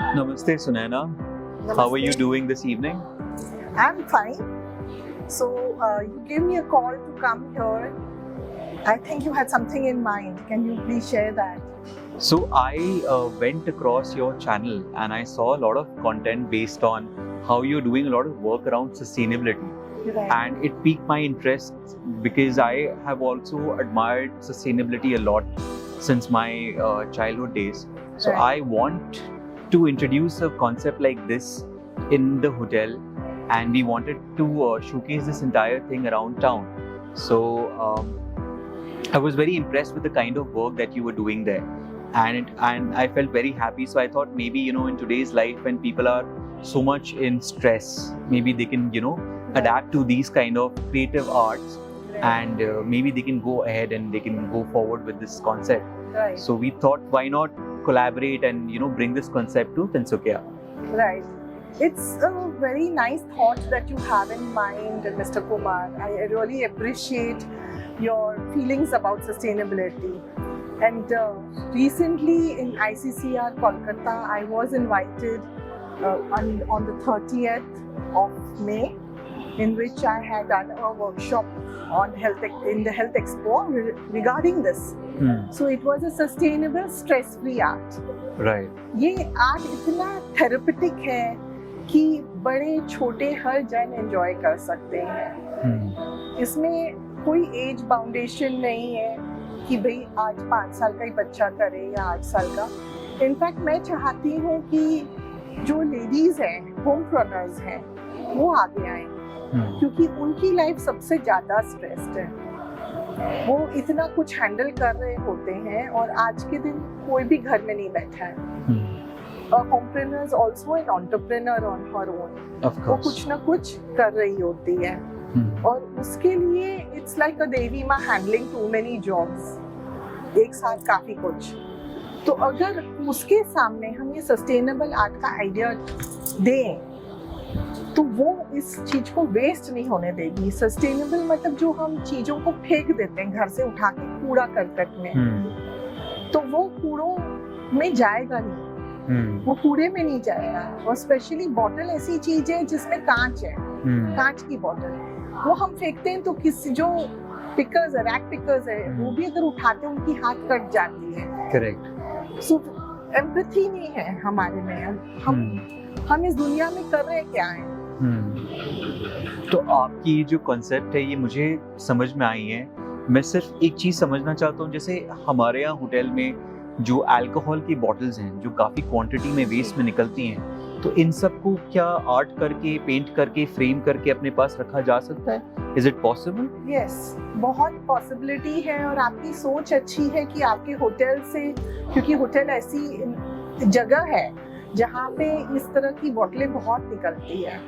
Namaste, Sunaina. How are you doing this evening? I'm fine. So you gave me a call to come here. I think you had something in mind. Can you please share that? So I went across your channel and I saw a lot of content based on how you're doing a lot of work around sustainability. Right. And it piqued my interest because I have also admired sustainability a lot since my childhood days. So Right. I want to introduce a concept like this in the hotel, and we wanted to showcase this entire thing around town. So I was very impressed with the kind of work that you were doing there, and I felt very happy. So I thought maybe in today's life when people are so much in stress, maybe they can adapt to these kind of creative arts, and maybe they can go ahead and they can go forward with this concept. Right. So we thought, why not collaborate and bring this concept to Tinsukia. Right. It's a very nice thought that you have in mind, Mr. Kumar. I really appreciate your feelings about sustainability. And recently in ICCR Kolkata, I was invited on the 30th of May, in which I had done a workshop on in the Health Expo regarding this. So it was a sustainable stress-free art. Right. ये art इतना therapeutic है कि बड़े छोटे हर जन enjoy कर सकते हैं। इसमें कोई एज बाउंडेशन नहीं है कि भाई आज 5 साल का ही बच्चा करे या 8 साल का। इनफैक्ट मैं चाहती हूँ कि जो लेडीज हैं, होम रनर्स हैं, वो आगे आए, क्योंकि उनकी लाइफ सबसे ज़्यादा स्ट्रेस्ड है। वो इतना कुछ हैंडल कर रहे होते हैं और आज के दिन कोई भी घर में नहीं बैठा है। Homepreneur is also an entrepreneur on her own. वो कुछ ना कुछ कर रही होती है और उसके लिए इट्स लाइक अ देवी माँ हैंडलिंग टू मेनी जॉब्स एक साथ, काफी कुछ। तो अगर उसके सामने हम ये सस्टेनेबल आर्ट का आइडिया दें तो वो इस चीज को वेस्ट नहीं होने देगी। सस्टेनेबल मतलब जो हम चीजों को फेंक देते हैं घर से उठा के कूड़ा करकट में, तो वो कूड़ों में जाएगा नहीं, वो कूड़े में नहीं जाएगा। और स्पेशली बॉटल ऐसी चीज है जिसमें कांच है, कांच की बॉटल वो हम फेंकते हैं तो किसी जो पिकर्स है, रैक पिकर्स है, वो भी अगर उठाते हैं उनकी हाथ कट जाती है। करेक्ट। सो एम्पैथी नहीं है हमारे में। हम इस दुनिया में कर रहे क्या है। तो आपकी जो कॉन्सेप्ट है ये मुझे समझ में आई है। मैं सिर्फ एक चीज समझना चाहता हूँ, जैसे हमारे यहाँ होटल में जो अल्कोहल की बॉटल्स हैं जो काफी क्वांटिटी में वेस्ट में निकलती हैं, तो इन सबको क्या आर्ट करके, पेंट करके, फ्रेम करके अपने पास रखा जा सकता है? Is it possible? यस, बहुत पॉसिबिलिटी है। और आपकी सोच अच्छी है कि आपके होटल से, क्योंकि होटल ऐसी जगह है जहाँ पे इस तरह की बोतलें बहुत निकलती है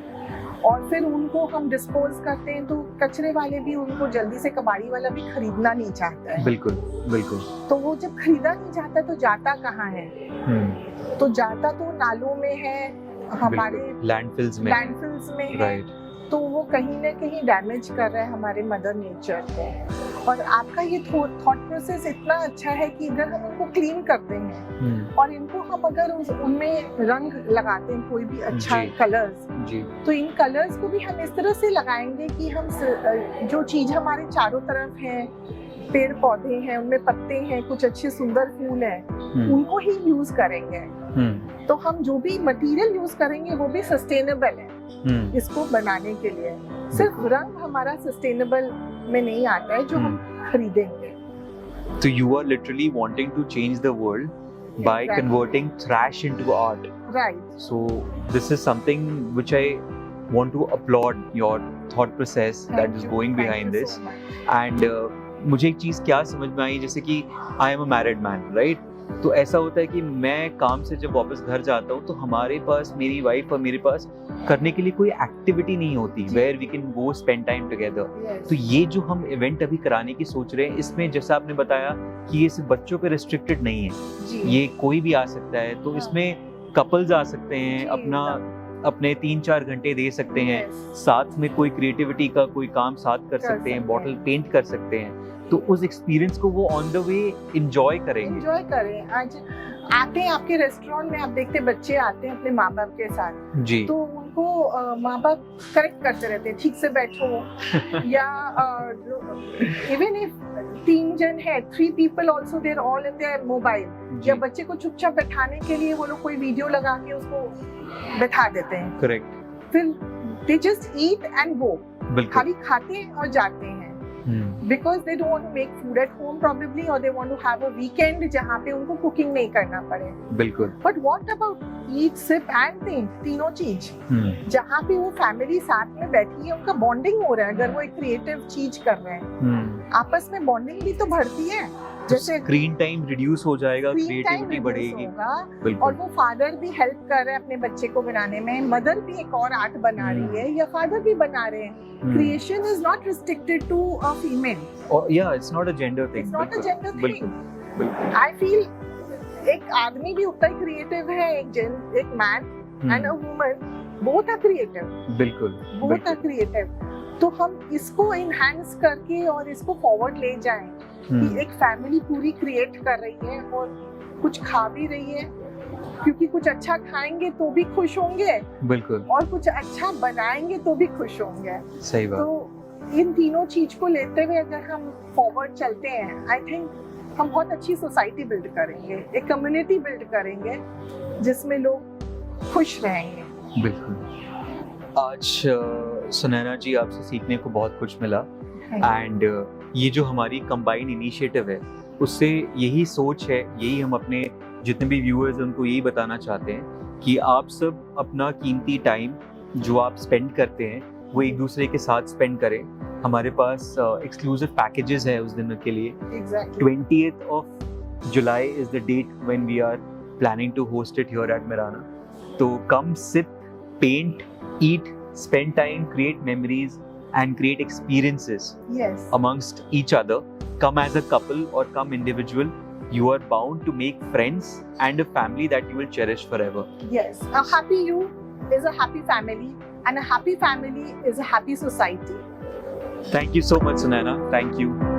और फिर उनको हम डिस्पोज करते हैं तो कचरे वाले भी उनको जल्दी से, कबाड़ी वाला भी खरीदना नहीं चाहता है। बिल्कुल बिल्कुल। तो वो जब खरीदा नहीं चाहता तो जाता कहाँ है? तो जाता तो नालों में है, हमारे लैंडफिल्स में है। राइट। तो वो कहीं ना कहीं डैमेज कर रहा है हमारे मदर नेचर को। और आपका ये थॉट प्रोसेस इतना अच्छा है कि अगर हम इनको क्लीन करते हैं और इनको हम अगर उनमें रंग लगाते हैं, कोई भी अच्छा कलर्स, तो इन कलर्स को भी हम इस तरह से लगाएंगे कि हम जो चीज हमारे चारों तरफ है, पेड़ पौधे हैं, उनमें पत्ते हैं, कुछ अच्छे सुंदर फूल हैं, उनको ही यूज करेंगे। तो हम जो भी मटेरियल यूज करेंगे वो भी सस्टेनेबल है इसको बनाने के लिए। सिर्फ रंग हमारा सस्टेनेबल में नहीं आता है जो हम खरीदेंगे। So you are literally wanting to change the world by converting trash into art. Right. So this is something which I want to applaud your thought process that is going behind this. And मुझे एक चीज़ क्या समझ में आई, जैसे कि I am a married man, right? तो ऐसा होता है कि मैं काम से जब वापस घर जाता हूँ तो हमारे पास, मेरी वाइफ और मेरे पास करने के लिए कोई एक्टिविटी नहीं होती where we can go spend time together. तो ये जो हम इवेंट अभी कराने की सोच रहे हैं, इसमें जैसा आपने बताया कि ये सिर्फ बच्चों पे रिस्ट्रिक्टेड नहीं है, ये कोई भी आ सकता है। तो इसमें कपल्स आ सकते हैं, अपना अपने 3-4 घंटे दे सकते हैं, Yes. साथ में कोई क्रिएटिविटी का कोई काम साथ कर सकते हैं, सकते बॉटल हैं। पेंट कर सकते हैं, तो उस एक्सपीरियंस को वो ऑन द वे इंजॉय करेंगे। एंजॉय करें। आज आते हैं आपके रेस्टोरेंट में, आप देखते हैं बच्चे आते हैं अपने माँ बाप के साथ, जी तो उनको माँ बाप करेक्ट करते रहते हैं, ठीक से बैठो, या इवन इफ 3 जन है, 3 people also they're all in their mobile, जी या बच्चे को चुपचाप बैठाने के लिए वो लोग कोई वीडियो लगा के उसको बैठा देते हैं, करेक्ट, फिर they just eat and go, बिल्कुल। खाली खाते हैं और जाते हैं, because they don't want to make food at home probably, or they want to have a weekend जहाँ पे उनको कुकिंग नहीं करना पड़े। बिल्कुल। But what about eat, sip and think, तीनों चीज, जहाँ पे वो फैमिली साथ में बैठी है, उनका बॉन्डिंग हो रहा है, अगर वो एक क्रिएटिव चीज कर रहे हैं, आपस में बॉन्डिंग भी तो बढ़ती है। जैसे स्क्रीन टाइम रिड्यूस हो जाएगा, screen time क्रिएटिविटी reduce बढ़ेगी। होगा, और बिल्कुल। वो फादर भी हेल्प कर रहे हैं अपने बच्चे को बनाने में, मदर भी एक और आर्ट बना रही है, या फादर भी बना रहे हैं। Creation is not restricted to a female. और या it's not a gender thing. It's not a gender thing. बिल्कुल, बिल्कुल। I feel एक आदमी भी उतना ही क्रिएटिव है, एक man and a woman, both are creative, बिल्कुल, बोथ आर क्रिएटिव। तो हम इसको इनहैंस करके और इसको फॉरवर्ड ले जाएं कि एक फैमिली पूरी क्रिएट कर रही है और कुछ खा भी रही है, क्योंकि कुछ अच्छा खाएंगे तो भी खुश होंगे, बिल्कुल, और कुछ अच्छा बनाएंगे तो भी खुश होंगे। सही बात। तो इन तीनों चीज को लेते हुए अगर हम फॉरवर्ड चलते हैं, आई थिंक हम बहुत अच्छी सोसाइटी बिल्ड करेंगे, एक कम्युनिटी बिल्ड करेंगे जिसमें लोग खुश रहेंगे। बिल्कुल। आज सुनैना जी आपसे सीखने को बहुत कुछ मिला, एंड ये जो हमारी कंबाइंड इनिशिएटिव है, उससे यही सोच है, यही हम अपने जितने भी व्यूअर्स हैं उनको यही बताना चाहते हैं कि आप सब अपना कीमती टाइम जो आप स्पेंड करते हैं वो एक दूसरे के साथ स्पेंड करें। हमारे पास एक्सक्लूसिव पैकेजेस है उस दिन के लिए। Exactly. 20th of July is the date when we are planning to host it here at Mirana. So come sip, paint, eat, spend time, create memories and create experiences Yes. amongst each other. Come as a couple or come individual. You are bound to make friends and a family that you will cherish forever. Yes. A happy you is a happy family, and a happy family is a happy society. Thank you so much, Sunaina. Thank you.